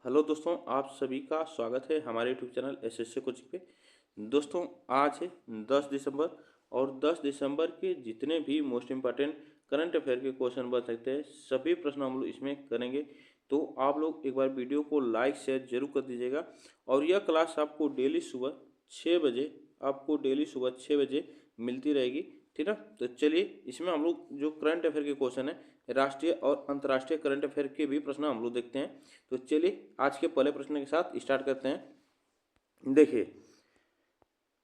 Hello दोस्तों, आप सभी का स्वागत है हमारे यूट्यूब चैनल एसएससी कोचिंग पे। दोस्तों, आज है 10 दिसंबर और 10 दिसंबर के जितने भी मोस्ट इम्पॉर्टेंट करंट अफेयर के क्वेश्चन बन सकते हैं सभी प्रश्न हम लोग इसमें करेंगे। तो आप लोग एक बार वीडियो को लाइक शेयर जरूर कर दीजिएगा। और यह क्लास आपको डेली सुबह 6 बजे मिलती रहेगी, ठीक है। तो चलिए, इसमें हम लोग जो करंट अफेयर के क्वेश्चन है, राष्ट्रीय और अंतर्राष्ट्रीय करंट अफेयर के भी प्रश्न हम लोग देखते हैं। तो चलिए, आज के पहले प्रश्न के साथ स्टार्ट करते हैं। देखिए,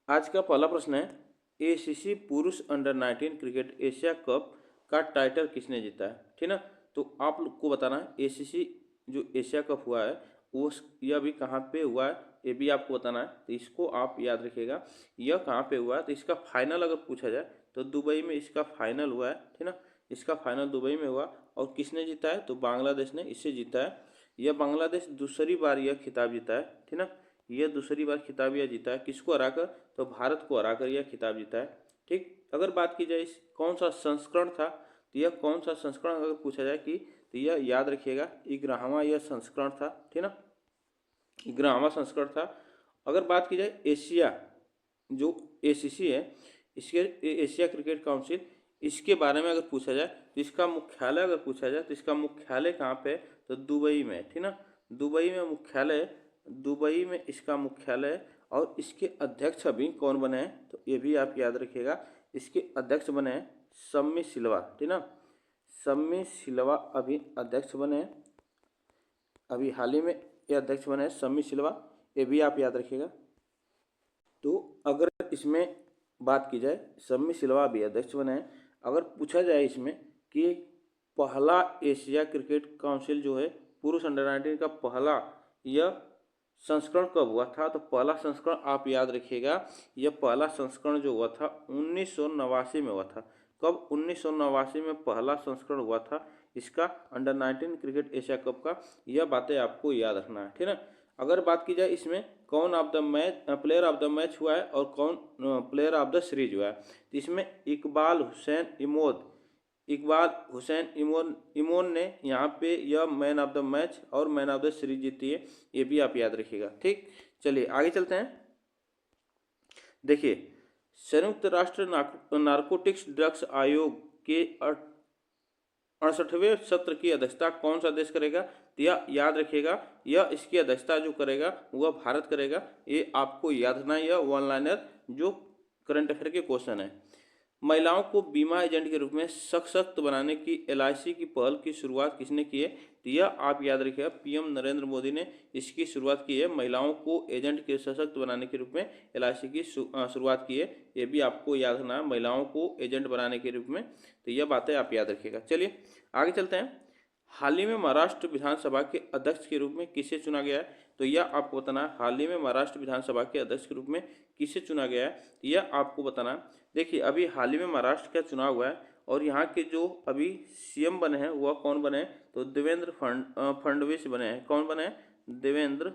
आज का पहला प्रश्न है, एसीसी पुरुष अंडर 19 क्रिकेट एशिया कप का टाइटल किसने जीता है, ठीक ना। तो आप लोग को बताना है एसीसी जो एशिया कप हुआ है वो यह भी कहाँ पे हुआ है, ये भी आपको बताना है। तो इसको आप याद रखिएगा, यह कहाँ पे हुआ है। तो इसका फाइनल अगर पूछा जाए तो दुबई में इसका फाइनल हुआ है, ठीक ना। इसका फाइनल दुबई में हुआ। और किसने जीता है, तो बांग्लादेश ने इससे जीता है। यह बांग्लादेश दूसरी बार यह खिताब जीता है, ठीक ना। यह दूसरी बार खिताब यह जीता है, किसको हराकर, तो भारत को हराकर यह खिताब जीता है, ठीक। अगर बात की जाए इस कौन सा संस्करण था, तो यह कौन सा संस्करण अगर पूछा जाए कि, तो यह याद रखिएगा 11वां यह संस्करण था, ठीक ना। 11वां संस्करण था। अगर बात की जाए एशिया जो एसीसी है, इसके एशिया क्रिकेट काउंसिल, इसके बारे में अगर पूछा जाए तो इसका मुख्यालय अगर पूछा जाए तो इसका मुख्यालय कहाँ पे है, तो दुबई में, ठीक ना। दुबई में मुख्यालय, दुबई में इसका मुख्यालय है। और इसके अध्यक्ष अभी कौन बने हैं, तो ये भी आप याद रखिएगा। इसके अध्यक्ष बने हैं सम्मी सिल्वा, ठीक ना। सम्मी सिल्वा अभी अध्यक्ष बने हैं, अभी हाल ही में ये अध्यक्ष बने हैं सम्मी सिल्वा, ये भी आप याद रखिएगा। तो अगर इसमें बात की जाए, सम्मी सिल्वा भी अध्यक्ष बने हैं। अगर पूछा जाए इसमें कि पहला एशिया क्रिकेट काउंसिल जो है पुरुष अंडर 19 का पहला यह संस्करण कब हुआ था, तो पहला संस्करण आप याद रखिएगा, यह पहला संस्करण जो हुआ था 1989 में हुआ था। कब, 1989 में पहला संस्करण हुआ था इसका अंडर 19 क्रिकेट एशिया कप का। यह बातें आपको याद रखना है, ठीक है। अगर बात की जाए इसमें कौन of the match player of the match हुआ है और कौन प्लेयर ऑफ द सीरीज हुआ है, तो इसमें इकबाल हुसैन इमोन ने यहाँ पे यह मैन ऑफ द मैच और मैन ऑफ द सीरीज जीती है, ये भी आप याद रखिएगा, ठीक। चलिए आगे चलते हैं। देखिए, संयुक्त राष्ट्र नारकोटिक्स ड्रग्स आयोग के 68वें सत्र की अध्यक्षता कौन सा देश करेगा, तो यह याद रखिएगा, यह इसकी अध्यक्षता जो करेगा वह भारत करेगा। ये आपको याद रखना है, यह वन लाइनर जो करंट अफेयर के क्वेश्चन है। महिलाओं को बीमा एजेंट के रूप में सशक्त बनाने की एलआईसी की पहल की शुरुआत किसने की है, तो यह आप याद रखिएगा पीएम नरेंद्र मोदी ने इसकी शुरुआत की है। महिलाओं को एजेंट के सशक्त बनाने के रूप में एलआईसी की शुरुआत की है, ये भी आपको याद रखना है, महिलाओं को एजेंट बनाने के रूप में। तो यह बातें आप याद रखिएगा। चलिए आगे चलते हैं। हाल ही में महाराष्ट्र विधानसभा के अध्यक्ष के रूप में किसे चुना गया है, तो यह आपको बताना है। हाल ही में महाराष्ट्र विधानसभा के अध्यक्ष के रूप में किसे चुना गया है, यह आपको बताना है। देखिए, अभी हाल ही में महाराष्ट्र का चुनाव हुआ है और यहाँ के जो अभी सीएम बने हैं वह कौन बने हैं, तो देवेंद्र फडणवीस बने हैं। कौन बने हैं, देवेंद्र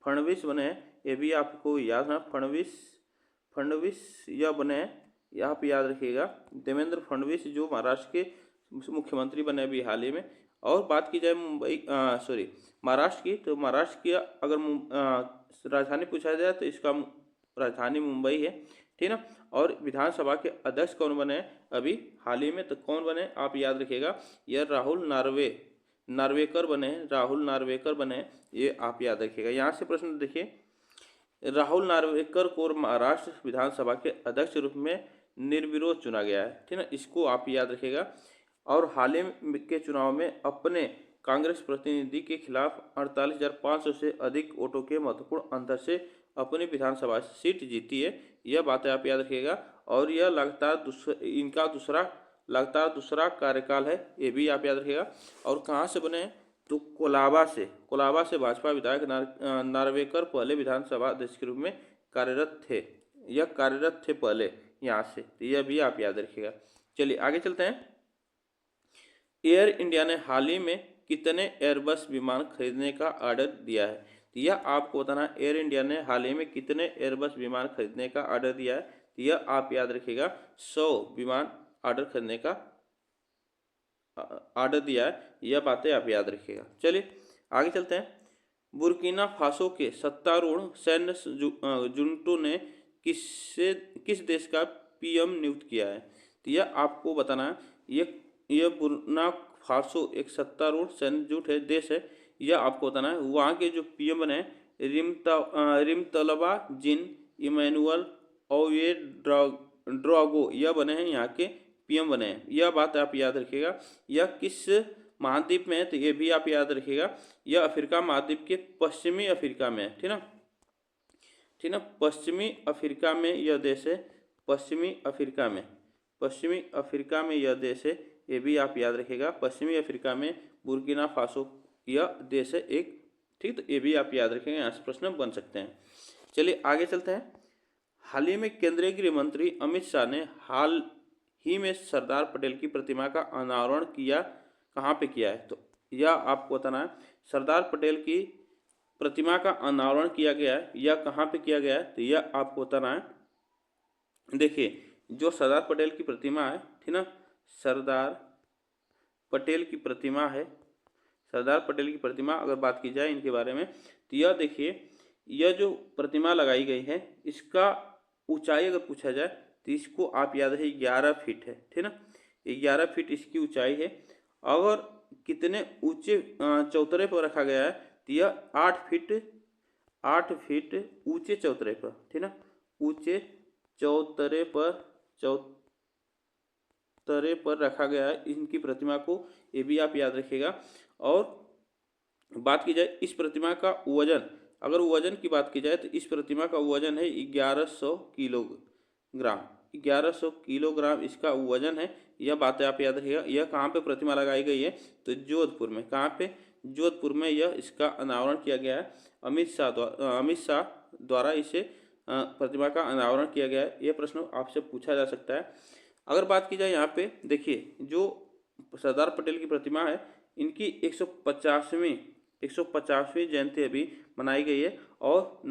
फडणवीस बने हैं, ये भी आपको याद है। फडणवीस यह बने हैं, यह आप याद रखिएगा। देवेंद्र फडणवीस जो महाराष्ट्र के मुख्यमंत्री बने अभी हाल ही में। और बात की जाए महाराष्ट्र की, तो महाराष्ट्र की अगर राजधानी पूछा जाए तो इसका राजधानी मुंबई है, ठीक ना। और विधानसभा के अध्यक्ष कौन बने अभी हाल ही में, तो कौन बने आप याद रखिएगा, यह राहुल नार्वेकर बने हैं, राहुल नार्वेकर बने हैं, ये आप याद रखिएगा। यहाँ से प्रश्न देखिए, राहुल नार्वेकर को महाराष्ट्र विधानसभा के अध्यक्ष के रूप में निर्विरोध चुना गया है, ठीक ना। इसको आप याद रखिएगा। और हाल ही के चुनाव में अपने कांग्रेस प्रतिनिधि के खिलाफ 48,500 से अधिक वोटों के महत्वपूर्ण अंतर से अपनी विधानसभा सीट जीती है, यह बातें आप याद रखिएगा। और यह इनका लगातार दूसरा कार्यकाल है, ये भी आप याद रखिएगा। और कहाँ से बने, तो कोलाबा से भाजपा विधायक नार्वेकर पहले विधानसभा अध्यक्ष के रूप में कार्यरत थे, यह कार्यरत थे पहले यहाँ से, तो यह भी आप याद रखिएगा। चलिए आगे चलते हैं। एयर इंडिया ने हाल ही में कितने एयरबस विमान खरीदने का ऑर्डर दिया है, तो यह आपको बताना। एयर इंडिया ने हाल ही में कितने एयरबस विमान खरीदने का ऑर्डर दिया है, तो यह आप याद रखिएगा 100 विमान ऑर्डर खरीदने का ऑर्डर दिया है, यह बातें आप याद रखिएगा। चलिए आगे चलते हैं। बुर्किना फासो के सत्तारूढ़ सैन्य जुंटो ने किस देश का पीएम नियुक्त किया है? तो यह आपको बताना है। यह बुर्किना फासो एक सत्तारूढ़ सैन्य जुट है, देश है। यह आपको बताना है। वहाँ के जो पीएम बने रिमतलबा जिन इमैनुअल ओये ड्रागो, यह बने हैं यहाँ के पीएम बने हैं। यह बात आप याद रखिएगा। यह किस महाद्वीप में है? तो ये भी आप याद रखिएगा। यह अफ्रीका महाद्वीप के पश्चिमी अफ्रीका में है। ठीक ना, ठीक ना, पश्चिमी अफ्रीका में यह देश है। पश्चिमी अफ्रीका में यह देश है। ये भी आप याद रखिएगा। पश्चिमी अफ्रीका में बुर्किना फासो यह देश है एक। ठीक, तो ये भी आप याद रखेंगे, यहाँ से प्रश्न बन सकते हैं। चलिए आगे चलते हैं। हाल ही में केंद्रीय गृह मंत्री अमित शाह ने हाल ही में सरदार पटेल की प्रतिमा का अनावरण किया, कहाँ पे किया है? तो यह आपको बताना है। सरदार पटेल की प्रतिमा का अनावरण किया गया है, यह कहाँ पे किया गया है? तो यह आपको बताना है। देखिए, जो सरदार पटेल की प्रतिमा है, ठीक ना, सरदार पटेल की प्रतिमा है। सरदार पटेल की प्रतिमा अगर बात की जाए इनके बारे में, तो यह देखिए, यह जो प्रतिमा लगाई गई है, इसका ऊंचाई अगर पूछा जाए तो इसको आप याद है 11 फीट है। ठीक ना, 11 फीट इसकी ऊंचाई है। अगर कितने ऊंचे चौतरे पर रखा गया है, तो यह 8 फीट ऊंचे चौतरे पर, ठीक ना, ऊंचे चौतरे पर रखा गया है इनकी प्रतिमा को। ये भी आप याद रखिएगा। और बात की जाए इस प्रतिमा का वजन, अगर वजन की बात की जाए तो इस प्रतिमा का वजन है 1100 किलोग्राम। 1100 किलोग्राम इसका वजन है। यह बातें आप याद रखिएगा। यह कहाँ पे प्रतिमा लगाई गई है? तो जोधपुर में। कहाँ पे? जोधपुर में यह इसका अनावरण किया गया है। अमित शाह द्वारा इसे प्रतिमा का अनावरण किया गया है। यह प्रश्न आपसे पूछा जा सकता है। अगर बात की जाए यहाँ पे, देखिए, जो सरदार पटेल की प्रतिमा है, इनकी 150वीं जयंती अभी मनाई गई है। और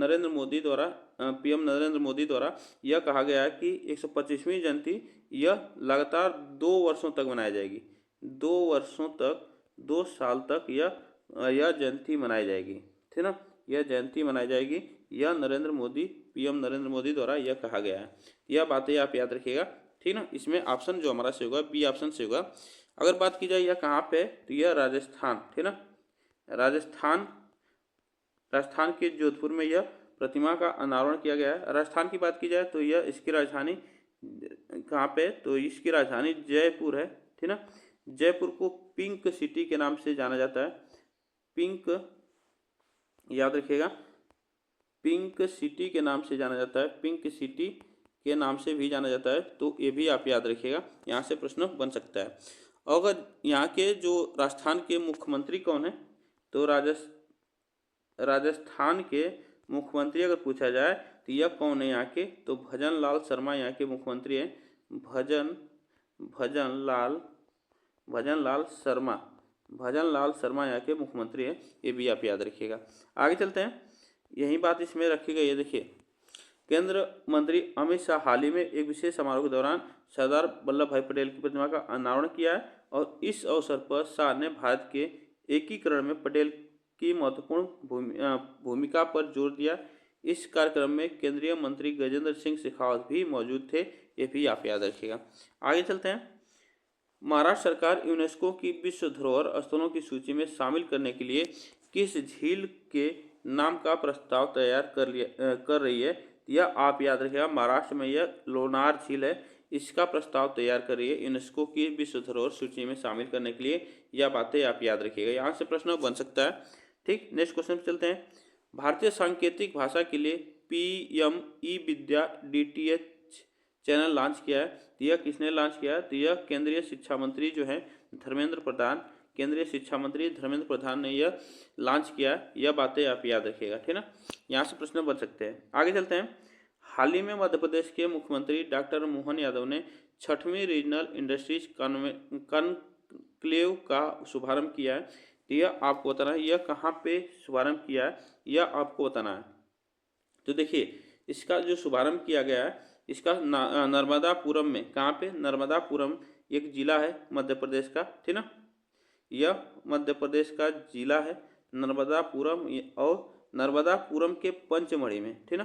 पीएम नरेंद्र मोदी द्वारा यह कहा गया है कि 125वीं जयंती यह लगातार 2 वर्षों तक मनाई जाएगी। 2 साल तक यह जयंती मनाई जाएगी। ठीक ना, यह जयंती मनाई जाएगी। यह पीएम नरेंद्र मोदी द्वारा यह कहा गया है। यह बातें आप याद रखिएगा। ठीक ना, इसमें ऑप्शन जो हमारा से होगा बी ऑप्शन से होगा। अगर बात की जाए यह कहाँ पे है, तो यह राजस्थान, ठीक ना, राजस्थान के जोधपुर में यह प्रतिमा का अनावरण किया गया है। राजस्थान की बात की जाए तो यह इसकी राजधानी कहाँ पे? तो इसकी राजधानी जयपुर है। ठीक ना, जयपुर को पिंक सिटी के नाम से जाना जाता है। पिंक, याद रखिएगा, पिंक सिटी के नाम से जाना जाता है। पिंक सिटी के नाम से भी जाना जाता है। तो ये भी आप याद रखिएगा, यहाँ से प्रश्न बन सकता है। अगर यहाँ के जो राजस्थान के मुख्यमंत्री कौन है, तो राजस्थान के मुख्यमंत्री अगर पूछा जाए तो यह कौन है यहाँ के? तो भजन लाल शर्मा यहाँ के मुख्यमंत्री हैं। भजन लाल शर्मा यहाँ के मुख्यमंत्री हैं। ये भी आप याद रखिएगा। आगे चलते हैं, यही बात इसमें रखी गई है। देखिए, केंद्र मंत्री अमित शाह हाल ही में एक विशेष समारोह के दौरान सरदार वल्लभ भाई पटेल की प्रतिमा का अनावरण किया है। और इस अवसर पर शाह ने भारत के एकीकरण में पटेल की महत्वपूर्ण भूमिका पर जोर दिया। इस कार्यक्रम में केंद्रीय मंत्री गजेंद्र सिंह शेखावत भी मौजूद थे। ये भी आप याद रखिएगा। आगे चलते हैं। महाराष्ट्र सरकार यूनेस्को की विश्व धरोहर स्थलों की सूची में शामिल करने के लिए किस झील के नाम का प्रस्ताव तैयार कर रही है? यह आप याद रखिएगा। महाराष्ट्र में यह लोनार झील है, इसका प्रस्ताव तैयार कर रही है यूनेस्को की विश्व धरोहर सूची में शामिल करने के लिए। यह बातें आप याद रखिएगा, यहाँ से प्रश्न बन सकता है। ठीक, नेक्स्ट क्वेश्चन पे चलते हैं। भारतीय सांकेतिक भाषा के लिए पीएम ई विद्या डीटीएच चैनल लॉन्च किया है। यह किसने लॉन्च किया है? तो यह केंद्रीय शिक्षा मंत्री जो है केंद्रीय शिक्षा मंत्री धर्मेंद्र प्रधान ने यह लॉन्च किया। यह बातें आप याद रखिएगा। ठीक ना, यहाँ से प्रश्न बन सकते हैं। आगे चलते हैं। हाल ही में मध्य प्रदेश के मुख्यमंत्री डॉक्टर मोहन यादव ने 6वीं रीजनल इंडस्ट्रीज कॉन्क्लेव का शुभारंभ किया है। यह आपको बताना है। यह कहाँ पे शुभारंभ किया है, यह आपको बताना है। तो देखिए, इसका जो शुभारंभ किया गया है, इसका नर्मदापुरम में। कहाँ पे? नर्मदापुरम एक जिला है मध्य प्रदेश का। ठीक ना, यह मध्य प्रदेश का जिला है। नर्मदापुरम और नर्मदापुरम के पंचमढ़ी में, ठीक ना,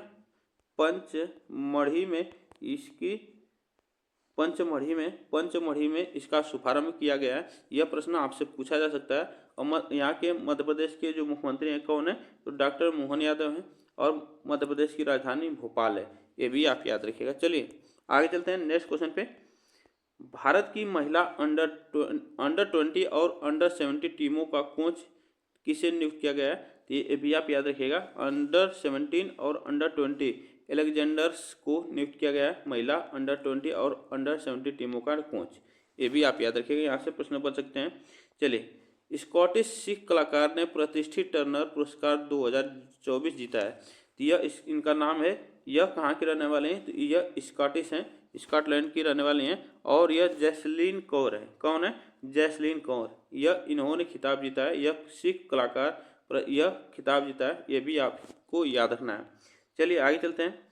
पंचमढ़ी में इसकी पंचमढ़ी में इसका शुभारंभ किया गया है। यह प्रश्न आपसे पूछा जा सकता है। और यहाँ के मध्य प्रदेश के जो मुख्यमंत्री हैं कौन है, तो डॉक्टर मोहन यादव हैं और मध्य प्रदेश की राजधानी भोपाल है, ये भी आप याद रखिएगा। चलिए आगे चलते हैं नेक्स्ट क्वेश्चन पे। भारत की महिला अंडर 20 और अंडर 17 टीमों का कोच किसे नियुक्त किया गया है, तो ये भी आप याद रखिएगा। अंडर 17 और अंडर 20 एलेक्जेंडर्स को नियुक्त किया गया है महिला अंडर 20 और अंडर 17 टीमों का कोच, ये भी आप याद रखिएगा, यहाँ से प्रश्न बन सकते हैं। चलिए स्कॉटिश सिख कलाकार ने प्रतिष्ठित टर्नर पुरस्कार 2024 जीता है, तो यह इनका नाम है, यह कहाँ के रहने वाले हैं, तो यह स्कॉटिश हैं, स्कॉटलैंड की रहने वाली हैं और यह जैसलीन कौर है। कौन है, जैसलीन कौर, यह इन्होंने खिताब जीता है, यह सिख कलाकार यह खिताब जीता है, यह भी आपको याद रखना है। चलिए आगे चलते हैं।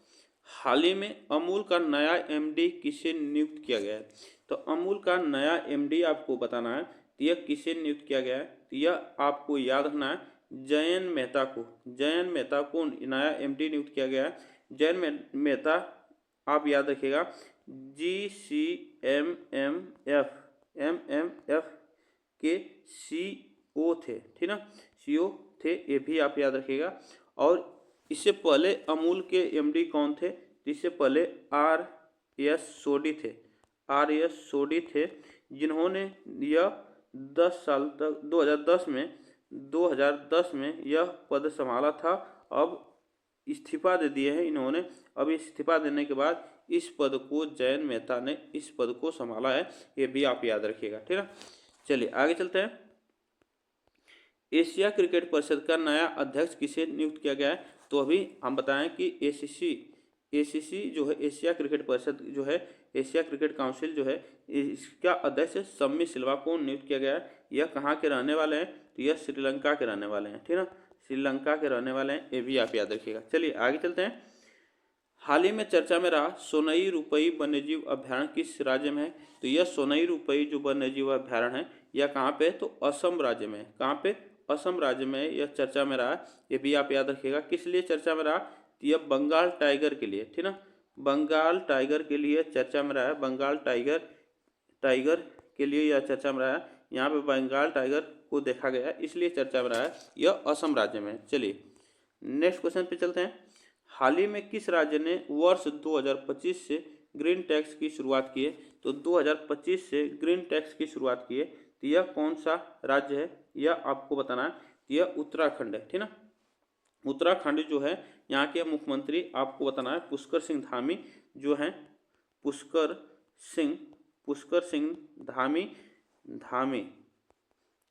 हाल ही में अमूल का नया एमडी किसे नियुक्त किया गया है, तो अमूल का नया एमडी आपको बताना है, तो यह किसे नियुक्त किया गया है, तो यह आपको याद रखना है जयन मेहता को नया एमडी नियुक्त किया गया है। जयन मेहता आप याद रखिएगा GCMMF के CO थे, ठीक ना, CO थे, ये भी आप याद रखिएगा। और इससे पहले अमूल के एमडी कौन थे, इससे पहले RS सोडी थे जिन्होंने यह 10 साल तक 2010 में यह पद संभाला था। अब इस्तीफा दे दिए हैं इन्होंने, अब इस्तीफा देने के बाद इस पद को जयन मेहता ने इस पद को संभाला है, ये भी आप याद रखिएगा, ठीक है। चलिए आगे चलते हैं। एशिया क्रिकेट परिषद का नया अध्यक्ष किसे नियुक्त किया गया है, तो अभी हम बताएं कि ACC जो है, एशिया क्रिकेट परिषद जो है, एशिया क्रिकेट काउंसिल जो है, इसका अध्यक्ष सम्मी सिल्वा को नियुक्त किया गया है। यह कहाँ के रहने वाले हैं, तो यह श्रीलंका के रहने वाले हैं, ठीक ना, श्रीलंका के रहने वाले हैं, ये भी आप याद रखिएगा। चलिए आगे चलते हैं। हाल ही में चर्चा में रहा सोनई रुपई वन्यजीव अभ्यारण्य किस राज्य में है, तो यह सोनई रुपई जो वन्यजीव अभ्यारण्य है यह कहाँ पे है, तो असम राज्य में है। कहाँ पे, असम राज्य में यह चर्चा में रहा, ये भी आप याद रखिएगा। किस लिए चर्चा में रहा, तो यह बंगाल टाइगर के लिए, ठीक ना, बंगाल टाइगर के लिए चर्चा में रहा है, बंगाल टाइगर के लिए यह चर्चा में रहा है। यहाँ पे बंगाल टाइगर को देखा गया है, इसलिए चर्चा में रहा है, यह असम राज्य में। चलिए नेक्स्ट क्वेश्चन पे चलते हैं। हाल ही में किस राज्य ने वर्ष 2025 से ग्रीन टैक्स की शुरुआत की है, तो 2025 से ग्रीन टैक्स की शुरुआत की है, तो यह कौन सा राज्य है, यह आपको बताना है। यह उत्तराखंड है, ठीक ना, उत्तराखंड जो है, यहाँ के मुख्यमंत्री आपको बताना है पुष्कर सिंह धामी जो हैं, पुष्कर सिंह धामी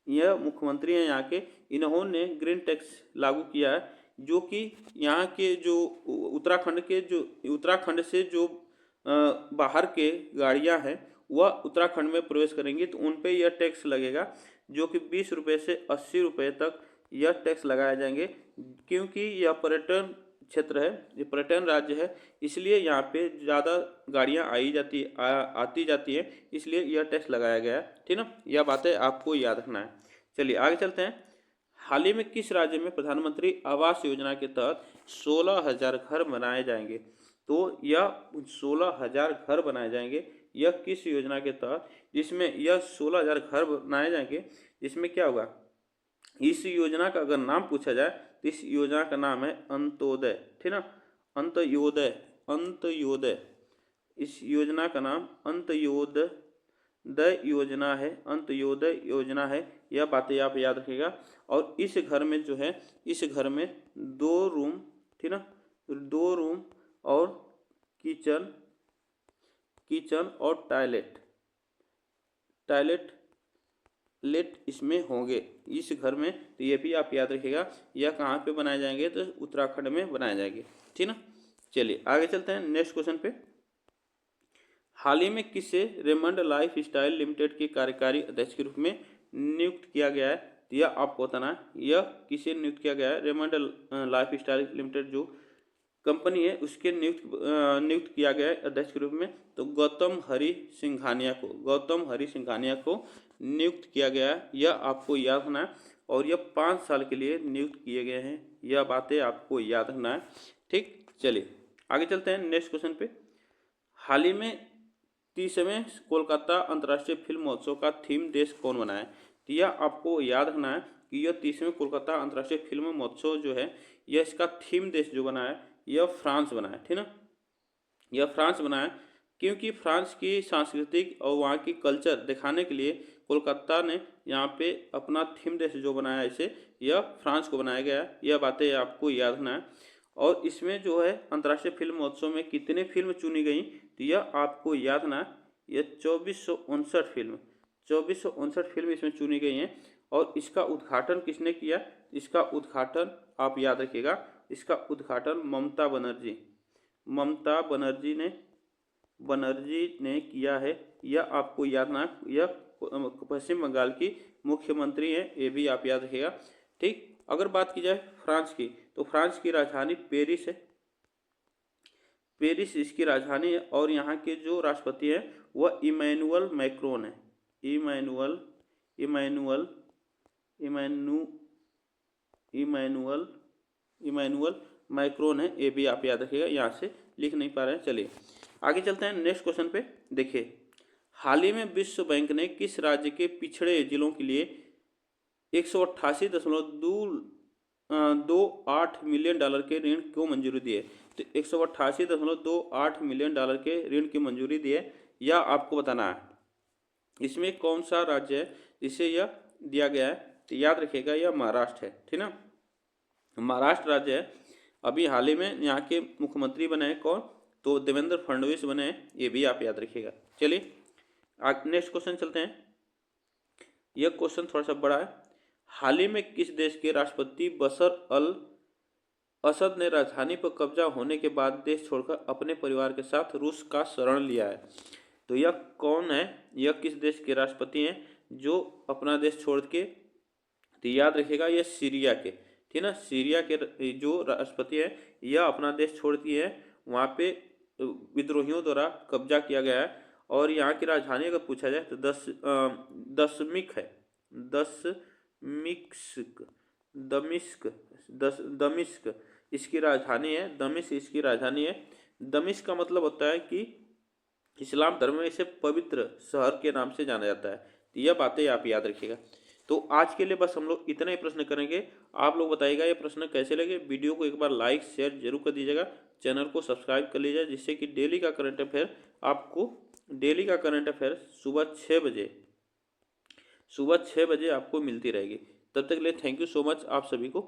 यह मुख्यमंत्री हैं यहाँ के। इन्होंने ग्रीन टैक्स लागू किया है, जो कि यहाँ के जो उत्तराखंड से जो बाहर के गाड़ियाँ हैं वह उत्तराखंड में प्रवेश करेंगी, तो उन पे यह टैक्स लगेगा, जो कि 20 रुपये से 80 रुपये तक यह टैक्स लगाए जाएंगे। क्योंकि यह पर्यटन क्षेत्र है, ये पर्यटन राज्य है, इसलिए यहाँ पे ज़्यादा गाड़ियाँ आती जाती है, इसलिए यह टैक्स लगाया गया है, ठीक ना, यह बातें आपको याद रखना है। चलिए आगे चलते हैं। हाल ही में किस राज्य में प्रधानमंत्री आवास योजना के तहत 16,000 घर बनाए जाएंगे, तो यह 16,000 घर बनाए जाएंगे, यह किस योजना के तहत, जिसमें यह 16,000 घर बनाए जाएंगे, जिसमें क्या होगा, इस योजना का अगर नाम पूछा जाए तो इस योजना का नाम है अंत्योदय, ठीक ना, अंत्योदय, इस योजना का नाम अंत्योदय योजना है, यह बातें आप याद रखिएगा। और इस घर में जो है, इस घर में 2 रूम, ठीक ना, 2 रूम और किचन और टॉयलेट इसमें होंगे इस घर में, तो ये भी आप याद रखिएगा। यह कहाँ पे बनाए जाएंगे, तो उत्तराखंड में बनाए जाएंगे, ठीक ना। चलिए आगे चलते हैं नेक्स्ट क्वेश्चन पे। हाल ही में किसे रेमंड लाइफ स्टाइल लिमिटेड के कार्यकारी अध्यक्ष के रूप में नियुक्त किया गया है, तो यह आपको बताना है, यह किसे नियुक्त किया गया है। रेमंड लाइफ स्टाइल लिमिटेड जो कंपनी है उसके नियुक्त किया गया है अध्यक्ष के रूप में, तो गौतम हरि सिंघानिया को नियुक्त किया गया है, यह आपको याद होना है। और यह 5 साल के लिए नियुक्त किए गए हैं। यह बातें आपको याद रखना है। ठीक, चलिए आगे चलते हैं नेक्स्ट क्वेश्चन पे। हाल ही में 30वें कोलकाता अंतर्राष्ट्रीय फिल्म महोत्सव का थीम देश कौन बना है? तो यह आपको याद रखना है कि यह 30वें कोलकाता अंतर्राष्ट्रीय फिल्म महोत्सव जो है, यह इसका थीम देश जो बना है यह फ्रांस बना है। ठीक ना, यह फ्रांस बना है क्योंकि फ्रांस की सांस्कृतिक और वहाँ की कल्चर दिखाने के लिए कोलकाता ने यहाँ पे अपना थीम देश जो बनाया है, इसे यह फ्रांस को बनाया गया है। यह बातें आपको याद रखना है। और इसमें जो है अंतर्राष्ट्रीय फिल्म महोत्सव में कितने फिल्म चुनी गई, तो यह आपको याद रखना है। यह 2459 फिल्म इसमें चुनी गई हैं। और इसका उद्घाटन किसने किया? इसका उद्घाटन आप याद रखिएगा, इसका उद्घाटन ममता बनर्जी ने किया है। यह आपको याद रखना, यह पश्चिम बंगाल की मुख्यमंत्री हैं, ये भी आप याद रखिएगा। ठीक, अगर बात की जाए फ्रांस की, तो फ्रांस की राजधानी पेरिस है। पेरिस इसकी राजधानी है। और यहाँ के जो राष्ट्रपति हैं वह इमैनुअल मैक्रोन है। इमैनुअल मैक्रोन है, ये भी आप याद रखिएगा। यहाँ से लिख नहीं पा रहे हैं। चलिए आगे चलते हैं नेक्स्ट क्वेश्चन पे। देखिए, हाल ही में विश्व बैंक ने किस राज्य के पिछड़े जिलों के लिए 188.28 मिलियन डॉलर के ऋण को मंजूरी दी है? तो 188.28 मिलियन डॉलर के ऋण की मंजूरी दी है, यह आपको बताना है। इसमें कौन सा राज्य है जिसे यह दिया गया है? तो याद रखिएगा, यह महाराष्ट्र है। ठीक ना, महाराष्ट्र राज्य है। अभी हाल ही में यहाँ के मुख्यमंत्री बने हैं कौन? तो देवेंद्र फडणवीस बने हैं, ये भी आप याद रखिएगा। चलिए नेक्स्ट क्वेश्चन चलते हैं। यह क्वेश्चन थोड़ा सा बड़ा है। हाल ही में किस देश के राष्ट्रपति बशर अल असद ने राजधानी पर कब्जा होने के बाद देश छोड़कर अपने परिवार के साथ रूस का शरण लिया है? तो यह कौन है, यह किस देश के राष्ट्रपति हैं जो अपना देश छोड़ के? तो याद रखिएगा, यह सीरिया के, ठीक ना, सीरिया के जो राष्ट्रपति है यह अपना देश छोड़ दिए हैं। वहाँ पे विद्रोहियों द्वारा कब्जा किया गया है। और यहाँ की राजधानी अगर पूछा जाए तो दमिश्क इसकी राजधानी है। दमिश्क इसकी राजधानी है। दमिश्क का मतलब होता है कि इस्लाम धर्म में इसे पवित्र शहर के नाम से जाना जाता है। तो यह बातें आप याद रखिएगा। तो आज के लिए बस हम लोग इतने ही प्रश्न करेंगे। आप लोग बताइएगा ये प्रश्न कैसे लगे। वीडियो को एक बार लाइक शेयर जरूर कर दीजिएगा। चैनल को सब्सक्राइब कर लीजिए, जिससे कि डेली का करंट अफेयर सुबह 6 बजे आपको मिलती रहेगी। तब तक के लिए थैंक यू सो मच आप सभी को।